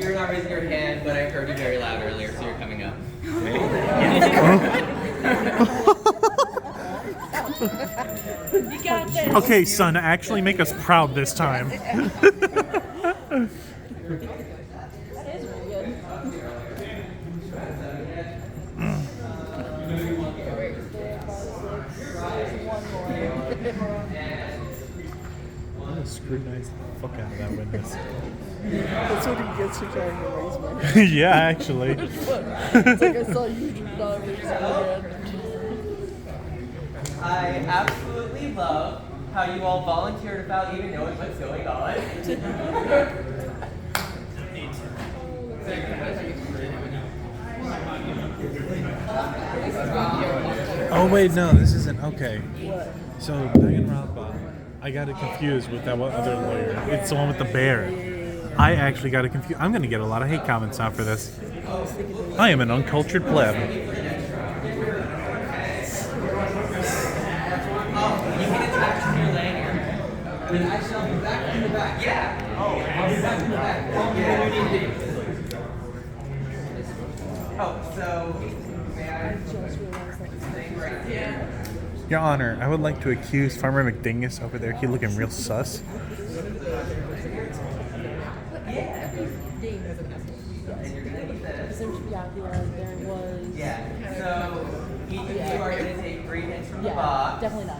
You're not raising your hand, but I heard you very loud earlier, so you're coming up. You got this. Okay, son, actually make us proud this time. That is really good. I'm gonna scrutinize the fuck out of that witness. That's what he gets for trying to raise my hand. Yeah, actually. It's like I saw you do not raise your hand. I absolutely love how you all volunteered without even knowing what's going on. Oh wait, no, this isn't okay. So Danganronpa, I got it confused with that one other lawyer. It's the one with the bear. I actually got it confused. I'm gonna get a lot of hate comments now for this. I am an uncultured pleb. You can attach to your lanyard. I shall be back in the back. Yeah. Oh, I'll be back in the back. Oh, so may I just thing right here? Your Honor, I would like to accuse Farmer McDingus over there. He looking real sus. Yeah. So each of you are going to take 3 hits from the box. Definitely not.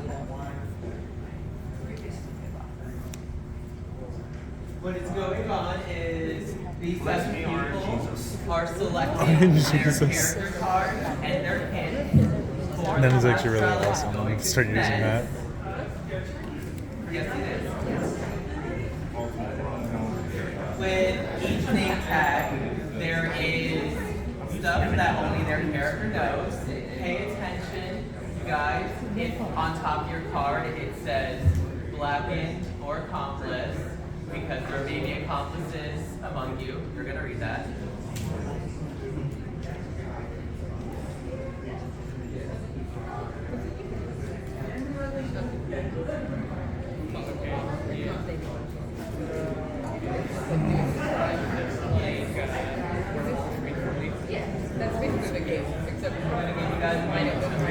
What is going on is these 7 people are selecting Orange their Jesus. character card and their pin. That is actually really awesome. I'm gonna start using that. Yes, it is. With each name tag, there is stuff that only their character knows. Pay attention, you guys. If on top of your card it says blackened or accomplice, because there may be accomplices among you, you're going to read that.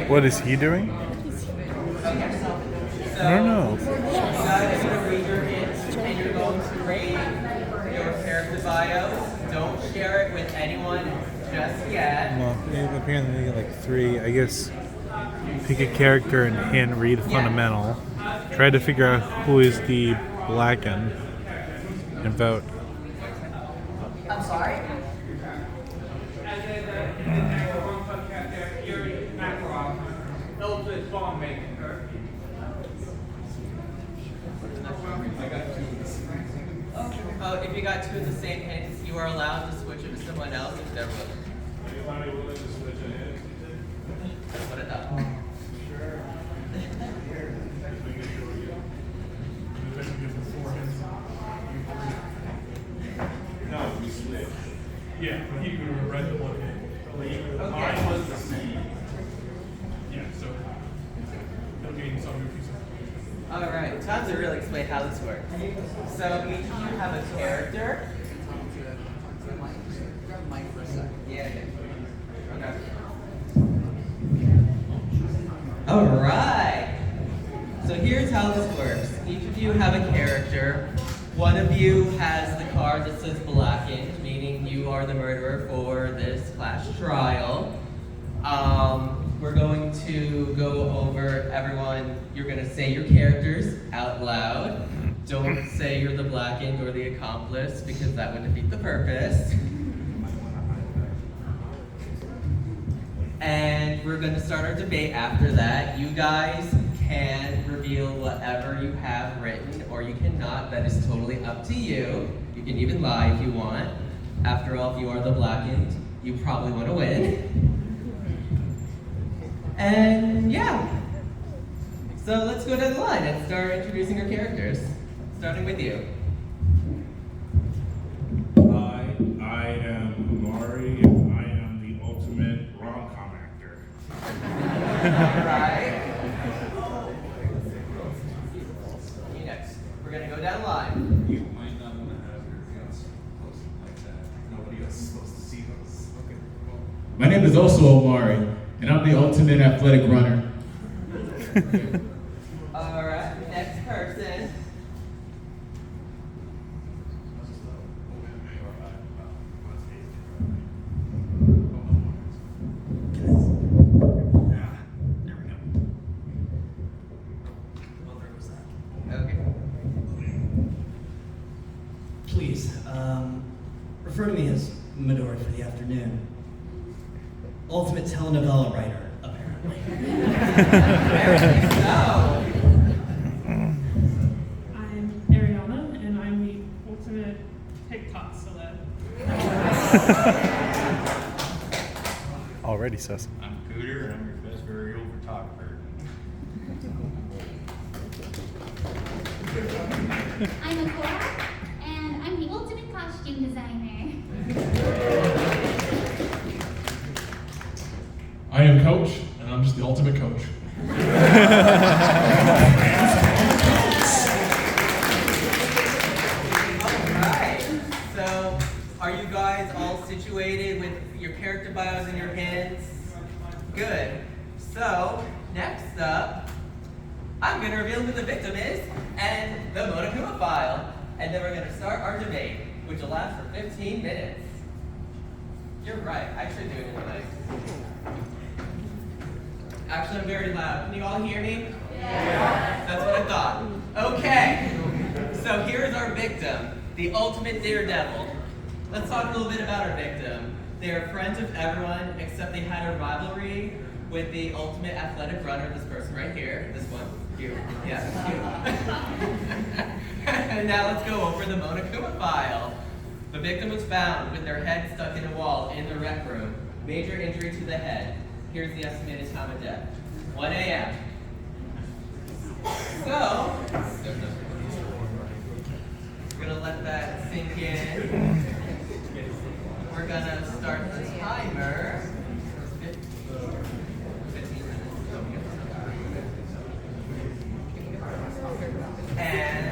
What is he doing? I don't know. You guys are going to read your hits, and you're going to read your character bios. Don't share it with anyone just yet. Well, apparently they get like 3. I guess pick a character and read fundamental. Try to figure out who is the blackened and vote. I'm sorry? Oh, if you got 2 of the same hints, you are allowed to switch it to someone else if they're willing. That's what I thought. No, we switched. Yeah, he could have read the one hit. Mine was the same. Yeah, so it'll gain some goofy stuff. Alright, time to really explain how this works. So each of you have a character. Yeah. Okay. Alright. So here's how this works. Each of you have a character. One of you has the card that says blackened, meaning you are the murderer for this class trial. We're going to go over everyone. You're going to say your characters out loud. Don't say you're the blackened or the accomplice, because that would defeat the purpose. And we're going to start our debate after that. You guys can reveal whatever you have written, or you cannot. That is totally up to you. You can even lie if you want. After all, if you are the blackened, you probably want to win. And yeah. So let's go down the line and start introducing our characters. Starting with you. I am Mari. I am the ultimate rom-com actor. Alright. You next. We're gonna go down the line. You might not want to have your hands posted like that. My name is also Omari, and I'm the ultimate athletic runner. Alright, next person. Okay. Please, refer to me as Midori for the afternoon. Ultimate telenovela writer, apparently. So, I'm Ariana, and I'm the ultimate TikTok celeb. Already sus. I'm Cooter, and I'm your best burial photographer. I'm Akora, and I'm the ultimate costume designer. I am Coach, and I'm just the ultimate coach. alright. So, are you guys all situated with your character bios in your hands? Good. So, next up, I'm going to reveal who the victim is and the Monokuma file. And then we're going to start our debate, which will last for 15 minutes. You're right, I should do it anyway. Actually, I'm very loud. Can you all hear me? Yeah. That's what I thought. Okay. So here's our victim, the ultimate daredevil. Let's talk a little bit about our victim. They are friends of everyone, except they had a rivalry with the ultimate athletic runner, this person right here. This one. You. Yeah, you. And now let's go over the Monokuma file. The victim was found with their head stuck in a wall in the rec room. Major injury to the head. Here's the estimated time of death. 1 a.m. So, we're gonna let that sink in. We're gonna start the timer. 15 minutes. And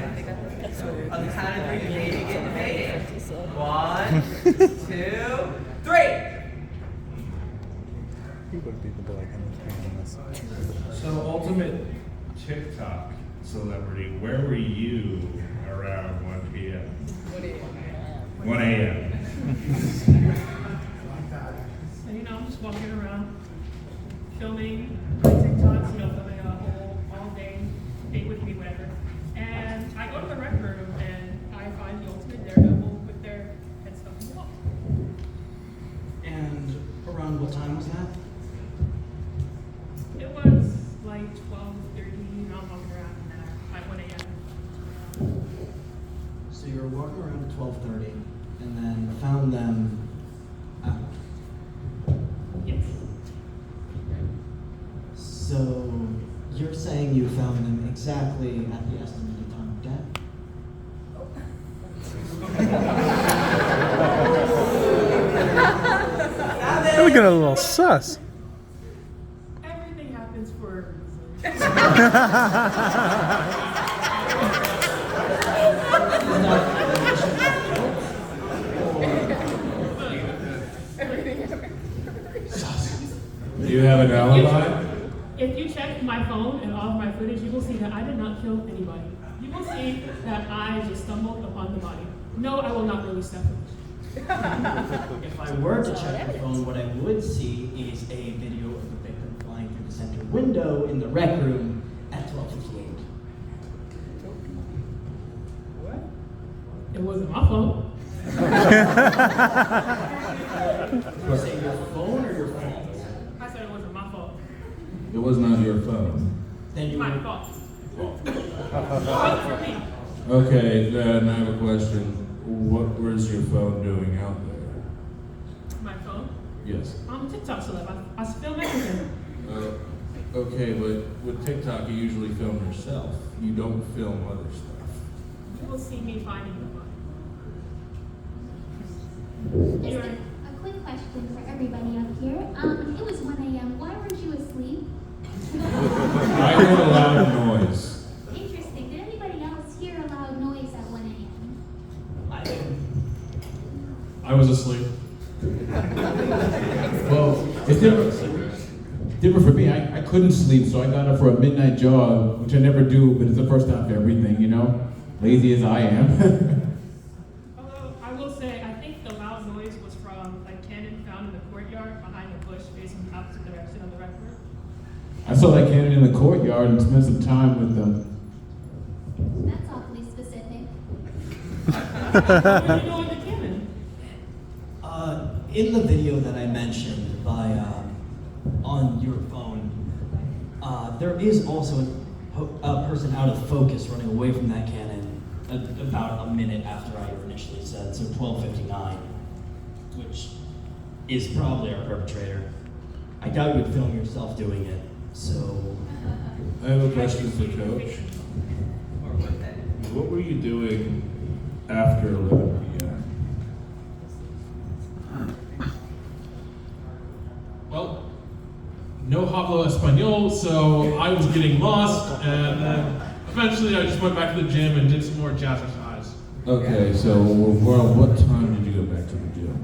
on the count of 3, you may begin debating. 1, 2, 3. Who would be the black on this? So, ultimate TikTok celebrity, where were you around 1 p.m.? 1 a.m. So, I'm just walking around, filming my TikToks, filming a whole all day, date with me, whatever. And I go to the rec room and I find the ultimate daredevil with their head stuck in the wall. And around what time was that? It was like 12:30, I'm walking around at 1 a.m. So you were walking around at 12:30, and then found them out. Yes. So you're saying you found them exactly at the estimated time of death? You're looking a little sus. Everything happens for a reason. Do you have an alibi? If you check my phone and all of my footage, you will see that I did not kill anybody. You will see that I just stumbled upon the body. No, I will not release that footage. If I were to check the phone, what I would see is a video of the victim flying through the center window in the rec room at 12:58. It wasn't my fault. You say your phone or your fault? I said it wasn't my fault. It was not your phone. Then you My would. fault. It wasn't for me. Okay, then I have a question. What was your phone doing out there? My phone? Yes. I'm a TikTok celeb. I film everything. Okay, but with TikTok, you usually film yourself. You don't film other stuff. You will see me finding the body. Just a quick question for everybody up here. It was 1 a.m. Why weren't you asleep? I heard a loud noise. Interesting. Did anybody else hear a loud noise at 1 a.m.? I did. I was asleep. Well, It's different for me. I couldn't sleep, so I got up for a midnight jog, which I never do, but it's the first time for everything, you know? Lazy as I am. Although, I will say, I think the loud noise was from a cannon found in the courtyard behind a bush facing the opposite direction of the record. I saw that cannon in the courtyard and spent some time with them. That's awfully specific. Where are you going with the cannon? In the video that I mentioned on your phone, there is also a person out of focus running away from that cannon about a minute after I initially said, so 12:59, which is probably our perpetrator. I doubt you would film yourself doing it, so... I have a question for Coach. Or with it. What were you doing after 11 p.m.? Well, no hablo español, so I was getting lost, and then eventually I just went back to the gym and did some more jazzercise. Okay, so around what time did you go back to the gym?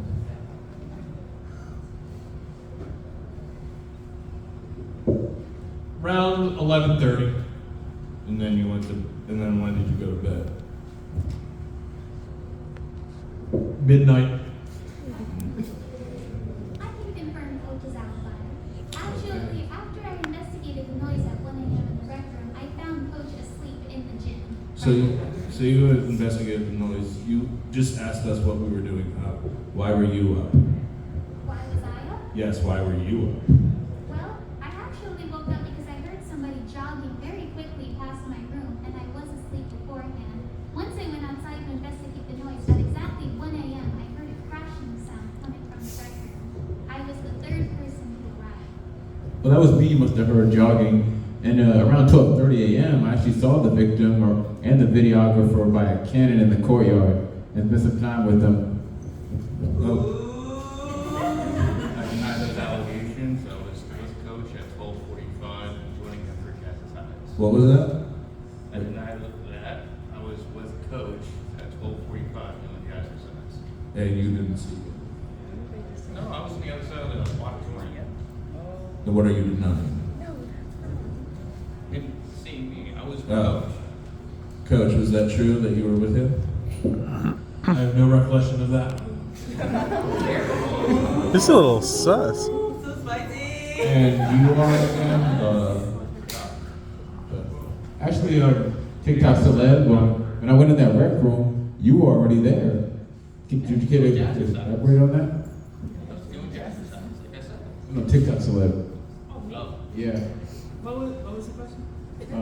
Around 11:30. And then you went to, and then when did you go to bed? Midnight. I can confirm Coach's alibi. Actually, after I investigated the noise at 1 a.m. in the rec room, I found Coach asleep in the gym. So you investigated the noise. You just asked us what we were doing up. Why were you up? Why was I up? Yes, why were you up? Well, I actually woke up because I heard somebody jogging very quickly past my room, and I was asleep beforehand. Once I went outside to investigate the noise, at exactly 1 a.m., I heard a crashing sound coming from the rec room. I was the third person to arrive. Well, that was me. You must have heard jogging. And around 12:30 a.m., I actually saw the victim and the videographer by a cannon in the courtyard and spent some time with them. Oh. I deny those allegations. I was with Coach at 12:45 and joining him for jazzercise. What was that? I deny that. I was with Coach at 12:45 doing jazzercise. And you didn't see it. No, I was on the other side of the auditorium. Then what are you denying? You didn't see me. I was with Oh. Coach. Coach, was that true that you were with him? I have no recollection of that. This is a little sus. So spicy! And you are again? Actually, TikTok celeb, when I went in that rec room, you were already there. Did you get to elaborate on that? I was doing jazzercise, like I said. No, TikTok celeb. Oh, me? Oh. Yeah. What was the question? Why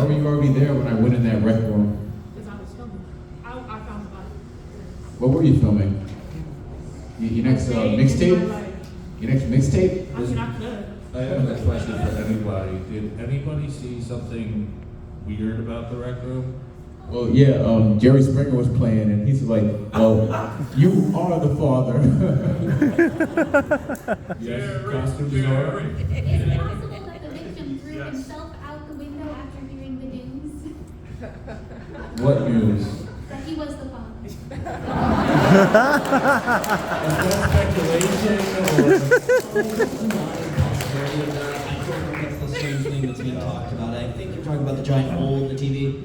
were you already there when I went in that rec room? Because I was filming. I found the body. What were you filming? Your next mixtape? Your next mixtape? I mean, I could. I have a question for anybody. Did anybody see something weird about the rec room? Well, yeah, Jerry Springer was playing, and he's like, "Oh, you are the father." Yes, costume designer. Is it possible that the victim threw himself out the window after hearing the news? What news? That he was the father. Is that speculation I don't think that's the same thing that's being talked about. I think you're talking about the giant hole in the TV.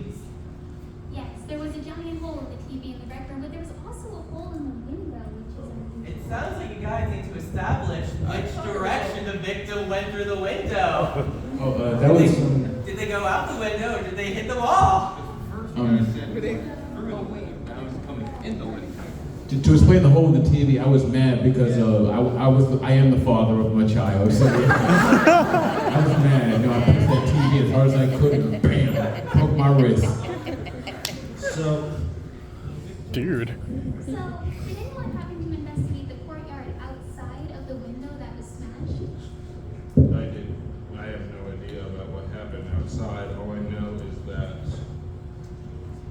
Yes, there was a giant hole in the TV in the rec room, but there was also a hole in the window, which is unusual. It sounds like you guys need to establish which direction the victim went through the window. Oh, that was. Did they go out the window or did they hit the wall? First thing I said, through the window. Now he's coming in the window. To explain the hole in the TV, I was mad because I am the father of my child. So, yeah. I was mad. You know, I pushed that TV as hard as I could and bam, broke my wrist. So, Dude. So, did anyone happen to investigate the courtyard outside of the window that was smashed? I did. I have no idea about what happened outside. All I know is that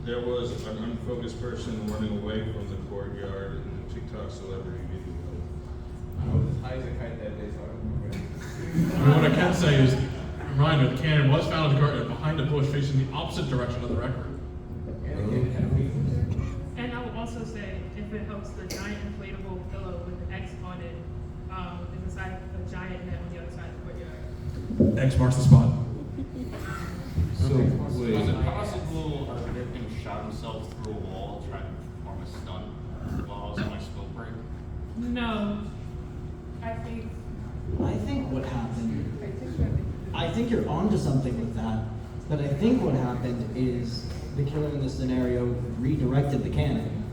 there was an unfocused person running away from the courtyard in the TikTok celebrity video. I was as high as a kite that day, so I don't remember. I mean, what I can say is, reminder, the cannon was found in the courtyard behind a bush facing the opposite direction of the rec room. And I will also say, if it helps, the giant inflatable pillow with the X on it It's inside a giant net on the other side of the courtyard. X marks the spot. So, Was wait. it possible the victim shot himself through a wall trying to perform a stunt while I was on my smoke break? No, I think. I think what happened, I think you're onto something with that, but I think what happened is the killer in this scenario redirected the cannon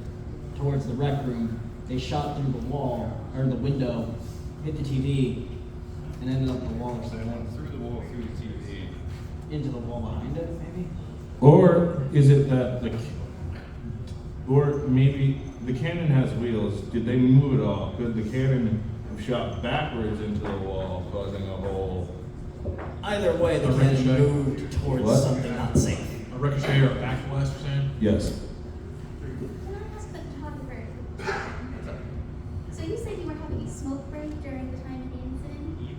towards the rec room. They shot through the wall, or the window, hit the TV, and ended up in the wall or So I something. went through the wall, through the TV. Into the wall behind it, maybe? Or is it that or maybe the cannon has wheels? Did they move it all? Could the cannon have shot backwards into the wall, causing a hole? Either way, the A cannon ricochet. moved towards What? something not safe. A ricochet or a back blast, you're saying? Yes. Can I ask the photographer? So you said you were having a smoke break during the time of the incident?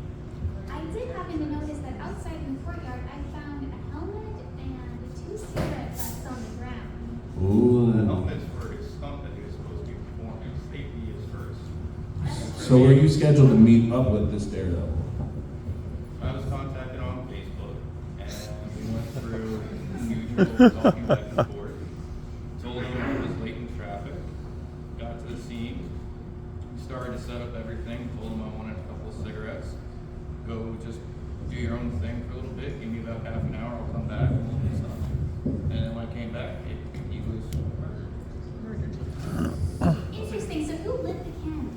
I did happen to notice that outside in the courtyard, I found a helmet and 2 cigarette butts on the ground. The Ooh. helmet's for his stunt that he was supposed to be performing. Safety is first. So were you scheduled to meet up with this daredevil? I was contacted on Facebook, and we went through the usual talking back and forth. Told him I was late in traffic. Got to the scene. Started to set up everything. Told him I wanted a couple of cigarettes. Go just do your own thing for a little bit. Give me about half an hour. I'll come back and we'll do stuff. And then when I came back, he was murdered. Interesting, so who lit the cannon?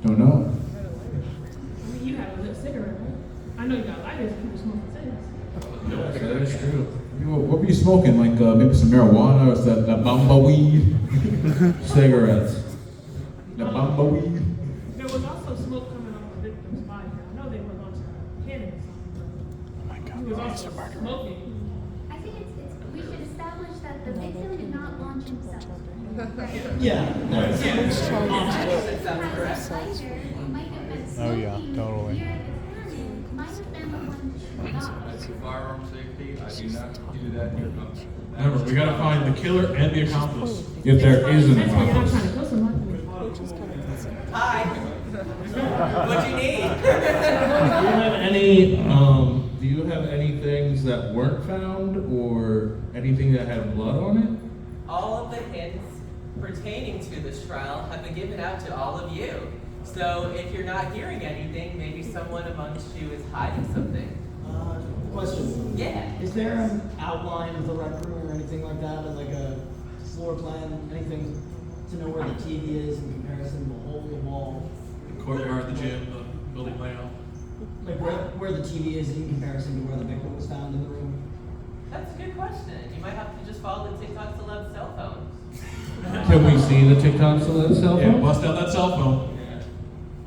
Don't know. I mean, you had a lit cigarette, right? I know you got lighters if you were smoking cigarettes. That is true. What were you smoking? Like maybe some marijuana or some that bamba weed? Cigarettes. The bamba weed? There was also smoke coming off the victim's body. I know they were launching a cannon or something, but he was also smoking. I think we should establish that the victim did not launch himself. Yeah. Perhaps Sounds correct. lighter, who might have been Oh, yeah, smoking totally. near the cannon, might have been the one to shoot off. As a firearm safety, I do not do that in your company. Remember, we gotta find the killer and the accomplice. If there is an That's why you're not accomplice. trying to kill somebody. Hi. What you need? Do you have any things that weren't found or anything that had blood on it? All of the hints pertaining to this trial have been given out to all of you. So if you're not hearing anything, maybe someone amongst you is hiding something. Question. Yeah. Is there an outline of the rec room or anything like that, or like a floor plan, anything to know where the TV is in comparison to the hole in the wall? The courtyard, the gym, the building layout. Like where the TV is in comparison to where the victim was found in the room? That's a good question. You might have to just follow the TikTok celeb cell phones. Can we see the TikTok cell Yeah, phone? bust out that cell phone.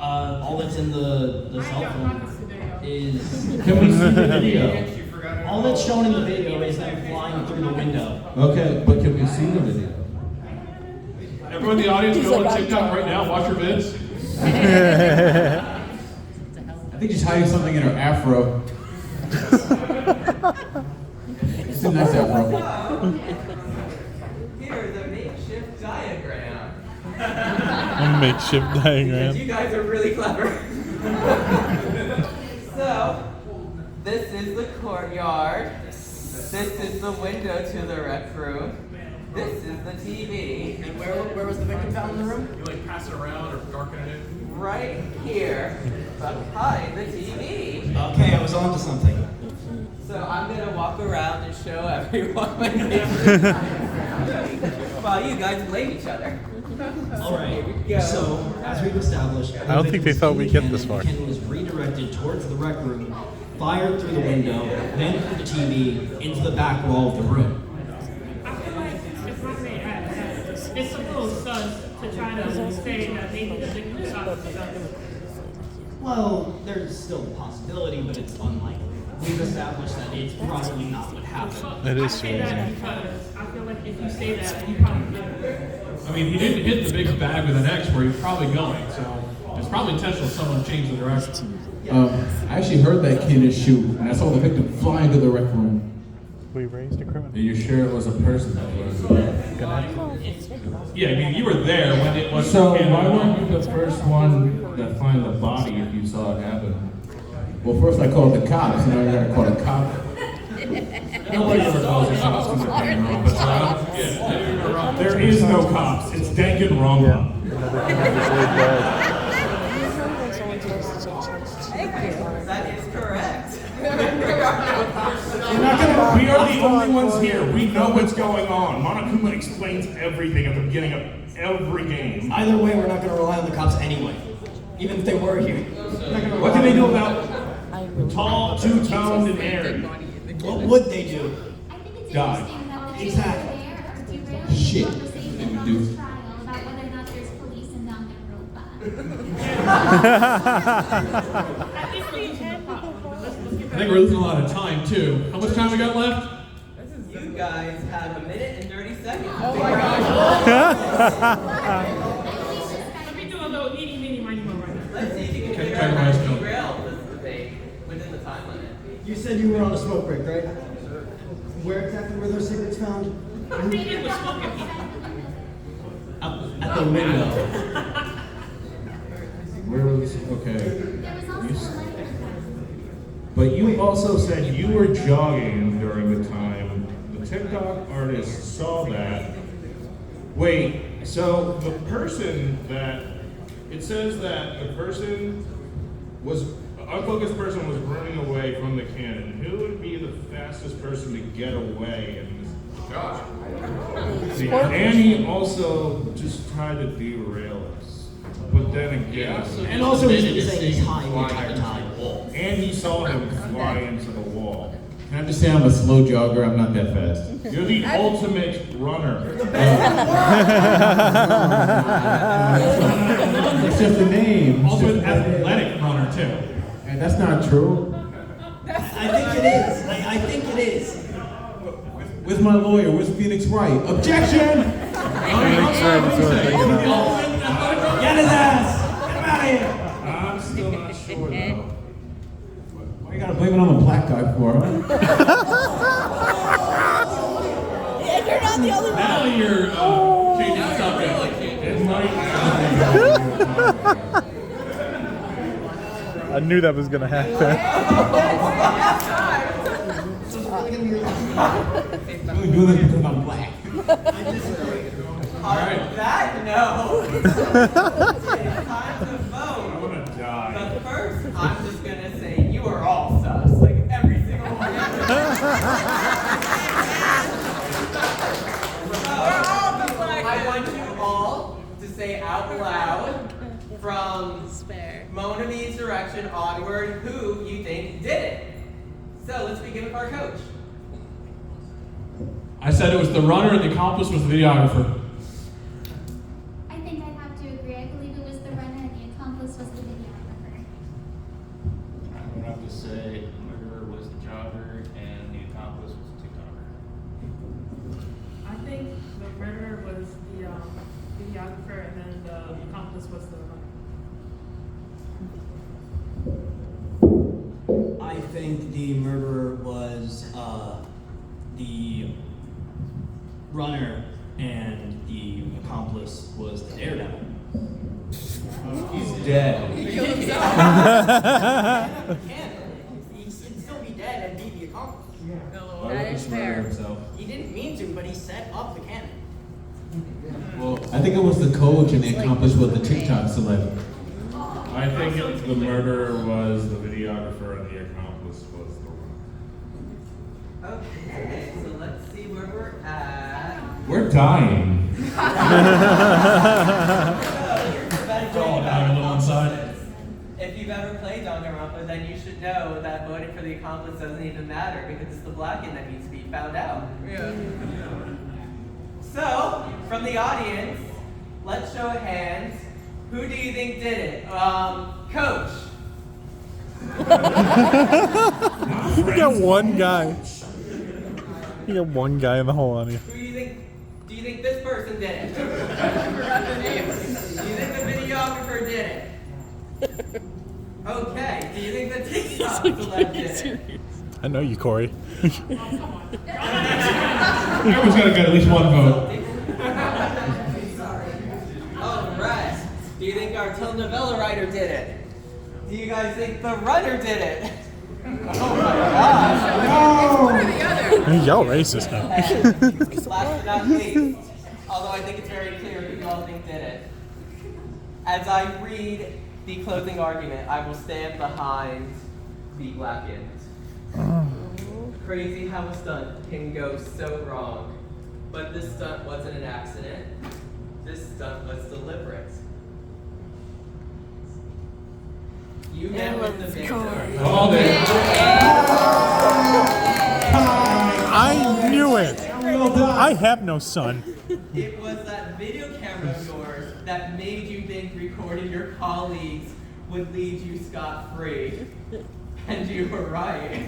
All that's in the I cell got phone pockets today, y'all. is Can we see the video? You forgot it. all that's shown in the video is them flying through the window. Okay, but can we see the video? Everyone in the audience, go on TikTok right now, watch your vids. I think she's hiding something in her afro. It's a nice afro. Here's a makeshift diagram. A makeshift diagram. You guys are really clever. So, this is the courtyard. This is the window to the rec room. This is the TV. And where was the victim found in the room? You like pass it around or darken it in. Right here, behind the TV. Okay, I was on to something. So I'm gonna walk around and show everyone my pictures while you guys blame each other. All right. Here we go. So, as we've established, I don't think they thought we'd get this far. The cannon was redirected towards the rec room, fired through the window, then through the TV into the back wall of the room. I feel like if I may add, it's a little sus to try to say that maybe the victim shot himself. Well, there's still a possibility, but it's unlikely. We've established that it's probably not what happened. It I is say that amazing. because I feel like if you say that, you probably did it. I mean, he didn't hit the big bag with an X where he was probably going, so it's probably intentional someone changed the direction. I actually heard that cannon shoot, and I saw the victim fly into the rec room. We raised a criminal. Are you sure it was a person that was? Yeah, I mean, you were there when it was. So why weren't you the first one to find the body if you saw it happen? Well, first I called the cops, and now I gotta call the cop. Nobody ever calls the cops when they're Danganronpa, so there is no cops. It's Danganronpa. That is correct. We are the only ones here. We know what's going on. Monokuma explains everything at the beginning of every game. Either way, we're not going to rely on the cops anyway, even if they were here. What can they do about Tall, two-toned, and airy. what would they do? I think it's Die. interesting that when Exactly. there are derailed Shit. conversations They would about do. this trial about whether or not there's police in Danganronpa. I think we're losing a lot of time, too. How much time we got left? You guys have a minute and 30 seconds. Let me do a little eeny, meeny, miny, mo right now. Let's see if you can figure check out my how to skill. derail this debate within the time limit. You said you were on a smoke break, right? Where exactly were those cigarettes found? I think it was smoking people. At the window. Where was? Okay. There was also a letter. But you also said you were jogging during the time the TikTok artist saw that. Wait, so the person that, it says that the person was, unfocused person was running away from the cannon. Who would be the fastest person to get away in this? Josh. See, Annie also just tried to derail us. But then again, And also, he's been saying he's high the entire time. and he saw him fly into the wall. Can I just say I'm a slow jogger? I'm not that fast. You're the ultimate runner. It's just a name. Also an athletic runner, too. And that's not true. I think it is. I think it is. Where's my lawyer? Where's Phoenix Wright? Objection! Get his ass! Get him out of here! I'm still not sure though. Why you gotta blame it on the black guy for, huh? Yeah, you're not the only one. Now you're changing the subject. It might I knew that was gonna happen. I'm only doing this because I'm black. On that note, it's time to vote. I wanna die. But first, I'm just gonna say you are all sus, like every single one of you. I want you all to say out loud from Moname's direction onward who you think did it. So let's begin with our coach. I said it was the runner and the accomplice was the videographer. I think I'd have to agree. I believe it was the runner and the accomplice was the videographer. I would have to say the murderer was the jogger and the accomplice was the TikToker. I think the murderer was the videographer and then the accomplice was the runner. I think the murderer was the runner and the accomplice was the daredevil. He's dead. He'd still be dead and be the accomplice. Why would he murder himself? He didn't mean to, but he set up the cannon. Well, I think it was the coach and the accomplice was the TikTok celeb. I think the murderer was the videographer and the accomplice was the runner. Okay, so let's see where we're at. We're dying. All dying a little inside. If you've ever played Danganronpa, then you should know that voting for the accomplice doesn't even matter because it's the black end that needs to be found out. Yeah. So, from the audience, let's show of hands. Who do you think did it? Coach. You got one guy. You got one guy in the whole audience. Who do you think? Do you think this person did it? Do you think the videographer did it? Okay. Do you think the TikTok celeb did it? I know you, Corey. Everyone's got to get at least one vote. Alright. Do you think our telenovela writer did it? Do you guys think the runner did it? Oh my gosh. Y'all racist now. Last but not least, although I think it's very clear who you all think did it. As I read the closing argument, I will stand behind the blackened. Crazy how a stunt can go so wrong. But this stunt wasn't an accident. This stunt was deliberate. You met with the victim. Called it. I knew it. I have no son. It was that video camera of yours that made you think recording your colleagues would lead you scot-free. And you were right.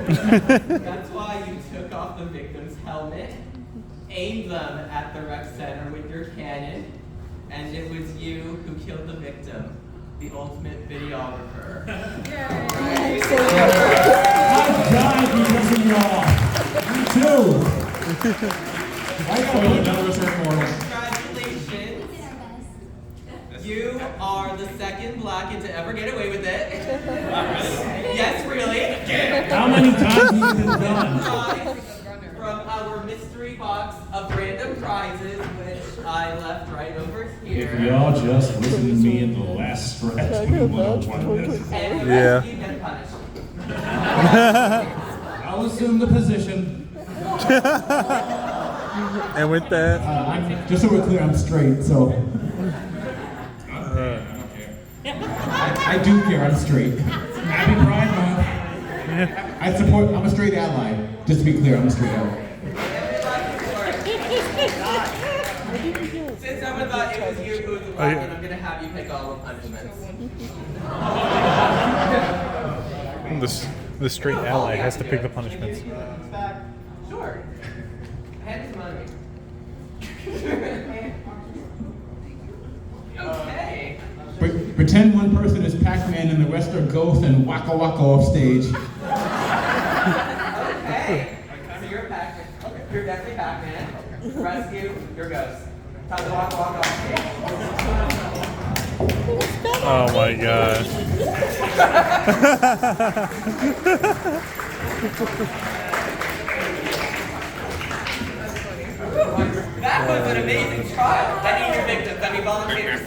That's why you took off the victim's helmet, aimed them at the rec center with your cannon, and it was you who killed the victim, the ultimate videographer. I died because of y'all. Me too. None of us are immortal. Congratulations. You are the second Blackened to ever get away with it. Yes, really. How many times have you been done? From our mystery box of random prizes, which I left right over here. If y'all just listen to me in the last stretch, we would have won this. And the Yeah. rest you get punished. I'll assume the position. And with that, Just so we're clear, I'm straight, so. I do care, I'm straight. Happy Pride Month. I'm a straight ally. Just to be clear, I'm a straight ally. Since someone thought it was you who was the Blackened, I'm going to have you pick all the punishments. the straight ally has to pick the punishments. Sure. Hand some money. Okay. Pretend one person is Pac-Man and the rest are ghosts and Waka Waka off stage. Okay. So you're a Pac-Man. Okay. You're definitely Pac-Man. Rescue, you're Ghost. Time to walk off stage. Oh my gosh. That was an amazing trial. I need your victims. I need volunteers.